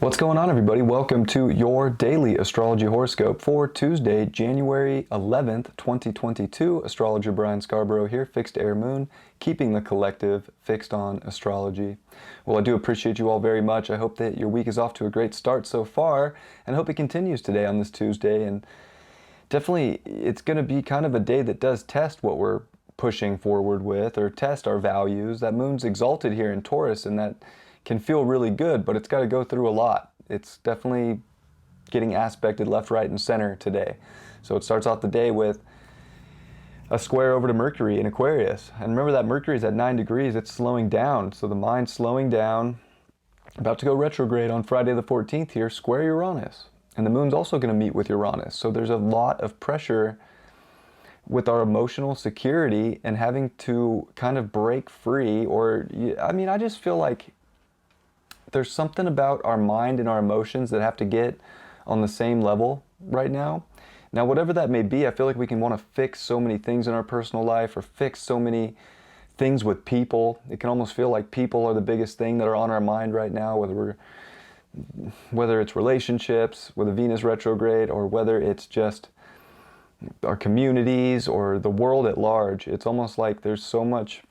What's going on, everybody? Welcome to your daily astrology horoscope for Tuesday, January 11th, 2022. Astrologer Brian Scarborough here, Fixed Air Moon, keeping the collective fixed on astrology. Well, I do appreciate you all very much. I hope that your week is off to a great start so far, and I hope it continues today on this Tuesday. And definitely, it's going to be kind of a day that does test what we're pushing forward with, or test our values. That moon's exalted here in Taurus, and that can feel really good, but it's got to go through a lot. It's definitely getting aspected left, right, and center today. So it starts off the day with a square over to Mercury in Aquarius. And remember that Mercury is at 9 degrees, it's slowing down. So the mind's slowing down, about to go retrograde on Friday the 14th here, square Uranus. And the moon's also going to meet with Uranus. So there's a lot of pressure with our emotional security and having to kind of break free. I just feel like there's something about our mind and our emotions that have to get on the same level right now. Now, whatever that may be, I feel like we can want to fix so many things in our personal life or fix so many things with people. It can almost feel like people are the biggest thing that are on our mind right now, whether it's relationships with a Venus retrograde or whether it's just our communities or the world at large. It's almost like there's so much.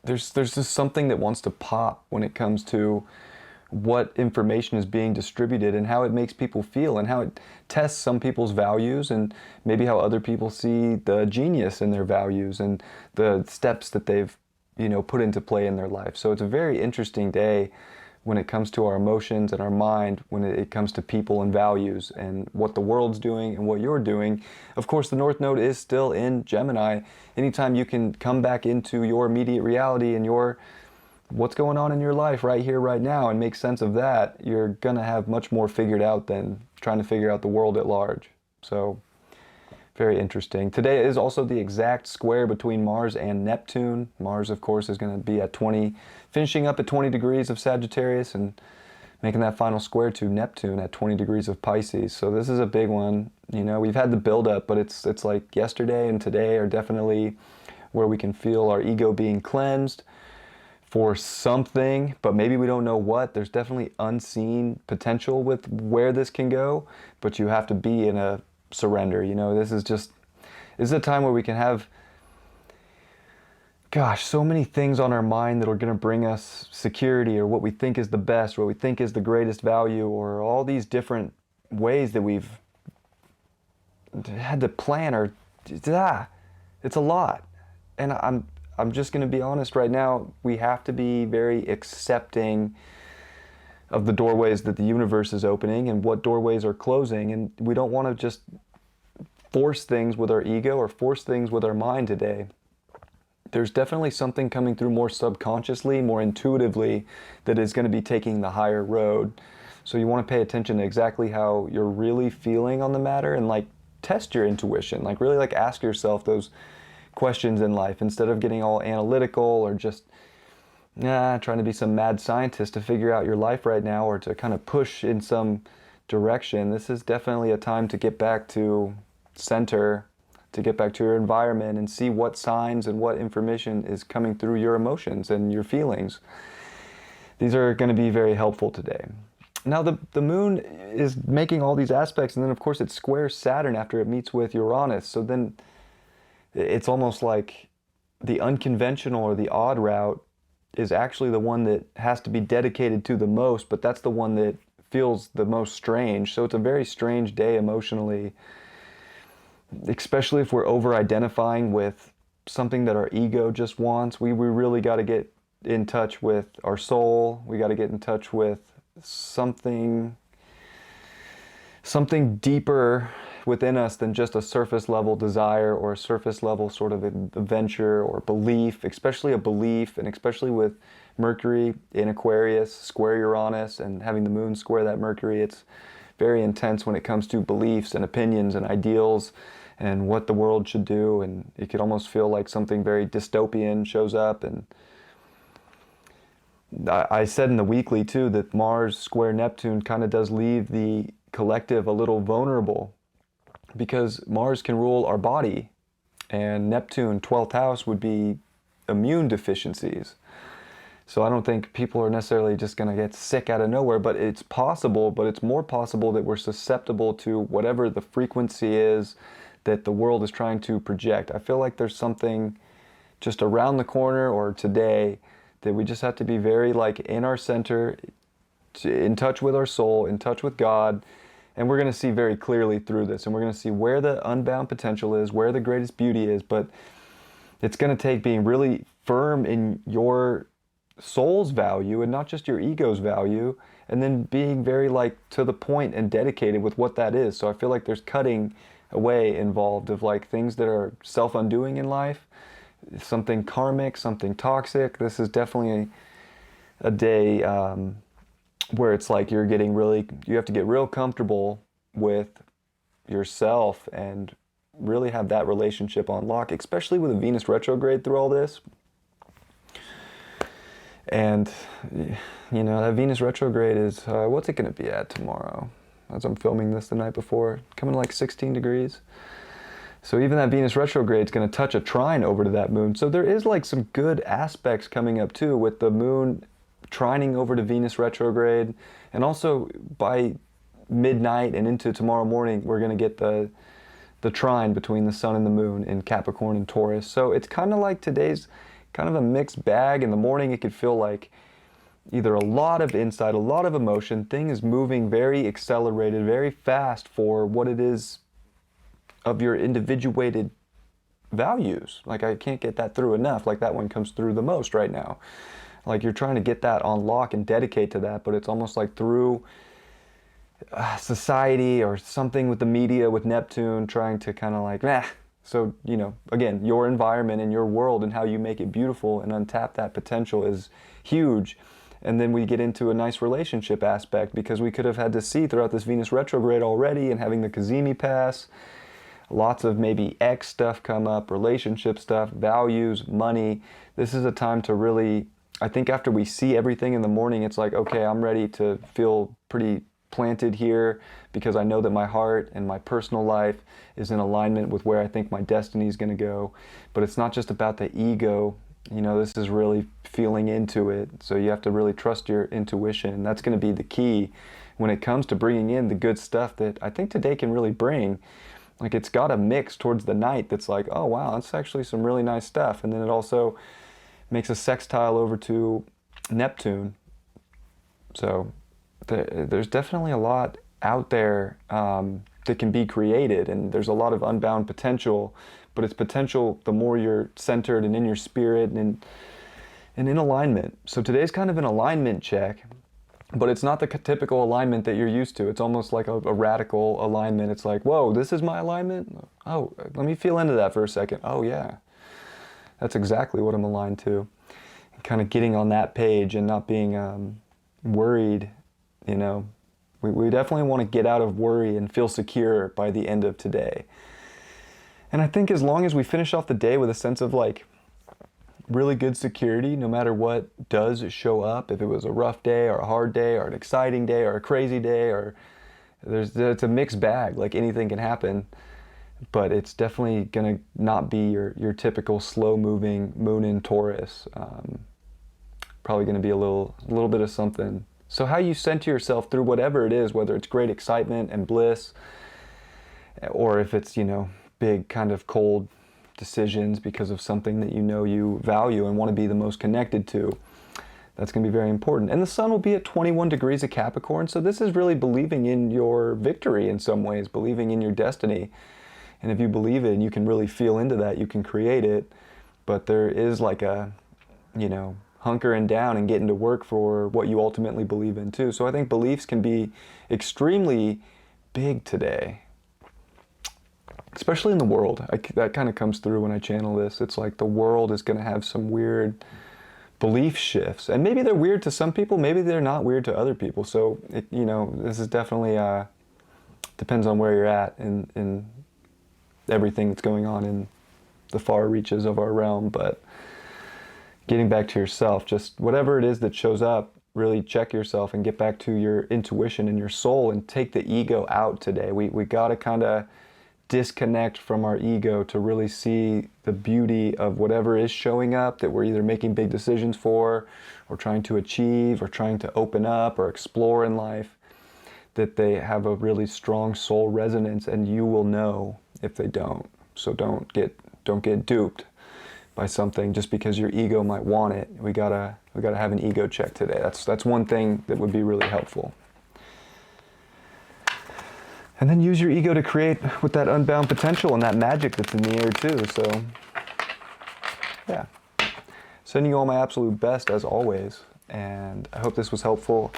There's just something that wants to pop when it comes to what information is being distributed and how it makes people feel and how it tests some people's values and maybe how other people see the genius in their values and the steps that they've, put into play in their life. So it's a very interesting day when it comes to our emotions and our mind, when it comes to people and values and what the world's doing and what you're doing. Of course, the North Node is still in Gemini. Anytime you can come back into your immediate reality and what's going on in your life right here, right now, and make sense of that, you're going to have much more figured out than trying to figure out the world at large. So, very interesting. Today is also the exact square between Mars and Neptune. Mars, of course, is going to be at 20, finishing up at 20 degrees of Sagittarius and making that final square to Neptune at 20 degrees of Pisces. So this is a big one. We've had the buildup, but it's like yesterday and today are definitely where we can feel our ego being cleansed for something, but maybe we don't know what. There's definitely unseen potential with where this can go, but you have to be in a surrender. This is a time where we can have, so many things on our mind that are going to bring us security or what we think is the best, what we think is the greatest value, or all these different ways that we've had to plan it's a lot. And I'm just going to be honest right now, we have to be very accepting of the doorways that the universe is opening and what doorways are closing. And we don't want to just force things with our ego or force things with our mind today. There's definitely something coming through more subconsciously, more intuitively, that is going to be taking the higher road. So you want to pay attention to exactly how you're really feeling on the matter and test your intuition. Really ask yourself those questions in life instead of getting all analytical or just trying to be some mad scientist to figure out your life right now or to kind of push in some direction. This is definitely a time to get back to center, to get back to your environment and see what signs and what information is coming through your emotions and your feelings. These are going to be very helpful today. Now the moon is making all these aspects, and then of course it squares Saturn after it meets with Uranus. So then it's almost like the unconventional or the odd route is actually the one that has to be dedicated to the most, but that's the one that feels the most strange. So it's a very strange day emotionally, especially if we're over-identifying with something that our ego just wants. We really got to get in touch with our soul. We got to get in touch with something deeper within us than just a surface level desire or a surface level sort of adventure or belief, especially a belief, and especially with Mercury in Aquarius, square Uranus, and having the moon square that Mercury. It's very intense when it comes to beliefs and opinions and ideals and what the world should do, and it could almost feel like something very dystopian shows up. And I said in the weekly too that Mars square Neptune kind of does leave the collective a little vulnerable, because Mars can rule our body and Neptune, 12th house, would be immune deficiencies. So I don't think people are necessarily just going to get sick out of nowhere, but it's possible, but it's more possible that we're susceptible to whatever the frequency is that the world is trying to project. I feel like there's something just around the corner or today that we just have to be very like in our center, in touch with our soul, in touch with God, and we're going to see very clearly through this, and we're going to see where the unbound potential is, where the greatest beauty is, but it's going to take being really firm in your soul's value and not just your ego's value, and then being very like to the point and dedicated with what that is. So I feel like there's cutting away involved of like things that are self-undoing in life, something karmic, something toxic. This is definitely a day where it's like you have to get real comfortable with yourself and really have that relationship on lock, especially with a Venus retrograde through all this. And, that Venus retrograde is, what's it going to be at tomorrow? As I'm filming this the night before, coming to like 16 degrees. So even that Venus retrograde is going to touch a trine over to that moon. So there is like some good aspects coming up too, with the moon trining over to Venus retrograde. And also by midnight and into tomorrow morning, we're going to get the trine between the sun and the moon in Capricorn and Taurus. So it's kind of like today's kind of a mixed bag. In the morning, it could feel like either a lot of insight, a lot of emotion. Thing is moving very accelerated, very fast for what it is of your individuated values. Like I can't get that through enough. Like that one comes through the most right now. Like you're trying to get that on lock and dedicate to that, but it's almost like through society or something with the media, with Neptune, trying to kind of like, So, again, your environment and your world and how you make it beautiful and untap that potential is huge. And then we get into a nice relationship aspect, because we could have had to see throughout this Venus retrograde already, and having the Kazemi pass, lots of maybe ex stuff come up, relationship stuff, values, money. This is a time to really, I think after we see everything in the morning, it's like, okay, I'm ready to feel pretty planted here, because I know that my heart and my personal life is in alignment with where I think my destiny is going to go. But it's not just about the ego. This is really feeling into it. So you have to really trust your intuition. That's going to be the key when it comes to bringing in the good stuff that I think today can really bring. Like it's got a mix towards the night that's like, oh wow, that's actually some really nice stuff. And then it also makes a sextile over to Neptune. So there's definitely a lot out there that can be created, and there's a lot of unbound potential, but it's potential the more you're centered and in your spirit and in alignment. So today's kind of an alignment check, but it's not the typical alignment that you're used to. It's almost like a radical alignment. It's like, whoa, this is my alignment? Oh, let me feel into that for a second. Oh yeah, that's exactly what I'm aligned to. And kind of getting on that page and not being worried. We definitely want to get out of worry and feel secure by the end of today. And I think as long as we finish off the day with a sense of like really good security, no matter what does show up, if it was a rough day or a hard day or an exciting day or a crazy day, or it's a mixed bag, like anything can happen, but it's definitely going to not be your typical slow moving moon in Taurus. Probably going to be a little bit of something. So how you center yourself through whatever it is, whether it's great excitement and bliss, or if it's, big kind of cold decisions because of something that you value and want to be the most connected to, that's going to be very important. And the sun will be at 21 degrees of Capricorn, so this is really believing in your victory in some ways, believing in your destiny. And if you believe it and you can really feel into that, you can create it. But there is like a, hunkering down and getting to work for what you ultimately believe in too. So I think beliefs can be extremely big today, especially in the world. That kind of comes through when I channel this. It's like the world is going to have some weird belief shifts, and maybe they're weird to some people, maybe they're not weird to other people. So this is definitely depends on where you're at in everything that's going on in the far reaches of our realm. But getting back to yourself, just whatever it is that shows up, really check yourself and get back to your intuition and your soul and take the ego out today. We got to kind of disconnect from our ego to really see the beauty of whatever is showing up that we're either making big decisions for, or trying to achieve, or trying to open up or explore in life, that they have a really strong soul resonance, and you will know if they don't. So don't get duped by something just because your ego might want it. We gotta have an ego check today. That's one thing that would be really helpful. And then use your ego to create with that unbound potential and that magic that's in the air too. So yeah, sending you all my absolute best as always. And I hope this was helpful.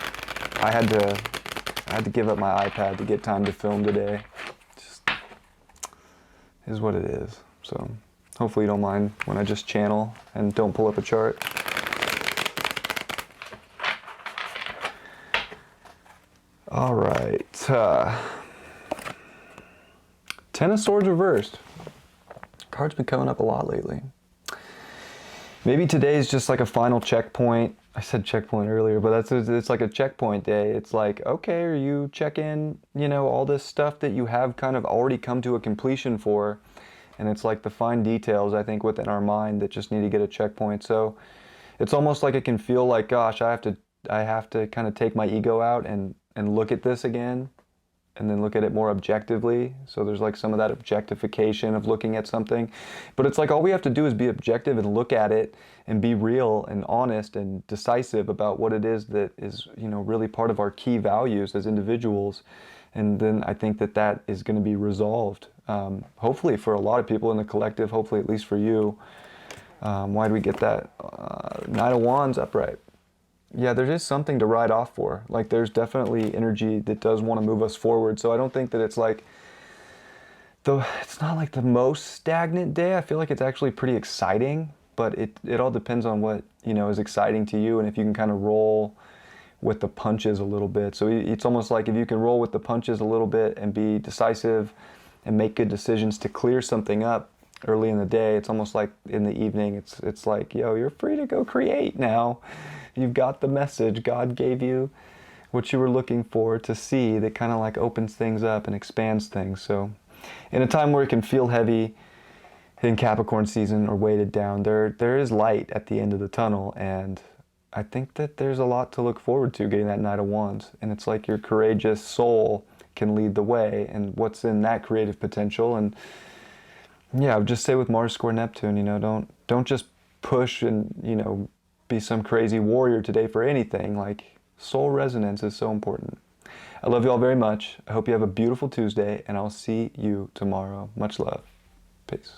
I had to give up my iPad to get time to film today. Just is what it is. So hopefully you don't mind when I just channel and don't pull up a chart. All right. Ten of Swords reversed. Card's been coming up a lot lately. Maybe today's just like a final checkpoint. I said checkpoint earlier, but it's like a checkpoint day. It's like, okay, are you checking, all this stuff that you have kind of already come to a completion for? And it's like the fine details, I think, within our mind that just need to get a checkpoint. So it's almost like it can feel like, gosh, I have to kind of take my ego out and look at this again, and then look at it more objectively. So there's like some of that objectification of looking at something. But it's like all we have to do is be objective and look at it and be real and honest and decisive about what it is that is, really part of our key values as individuals. And then I think that is going to be resolved. Hopefully for a lot of people in the collective, hopefully at least for you. Why do we get that? Knight of Wands upright. Yeah, there is something to ride off for. Like there's definitely energy that does want to move us forward. So I don't think that it's like, it's not like the most stagnant day. I feel like it's actually pretty exciting, but it all depends on what, is exciting to you, and if you can kind of roll with the punches a little bit. So it's almost like if you can roll with the punches a little bit and be decisive and make good decisions to clear something up early in the day, it's almost like in the evening, it's like, yo, you're free to go create now. You've got the message. God gave you what you were looking for to see, that kind of like opens things up and expands things. So in a time where it can feel heavy in Capricorn season or weighted down, there is light at the end of the tunnel. And I think that there's a lot to look forward to getting that Knight of Wands. And it's like your courageous soul can lead the way, and what's in that creative potential. And yeah, I would just say with Mars square Neptune, don't just push and, be some crazy warrior today for anything. Like soul resonance is so important. I love you all very much. I hope you have a beautiful Tuesday, and I'll see you tomorrow. Much love. Peace.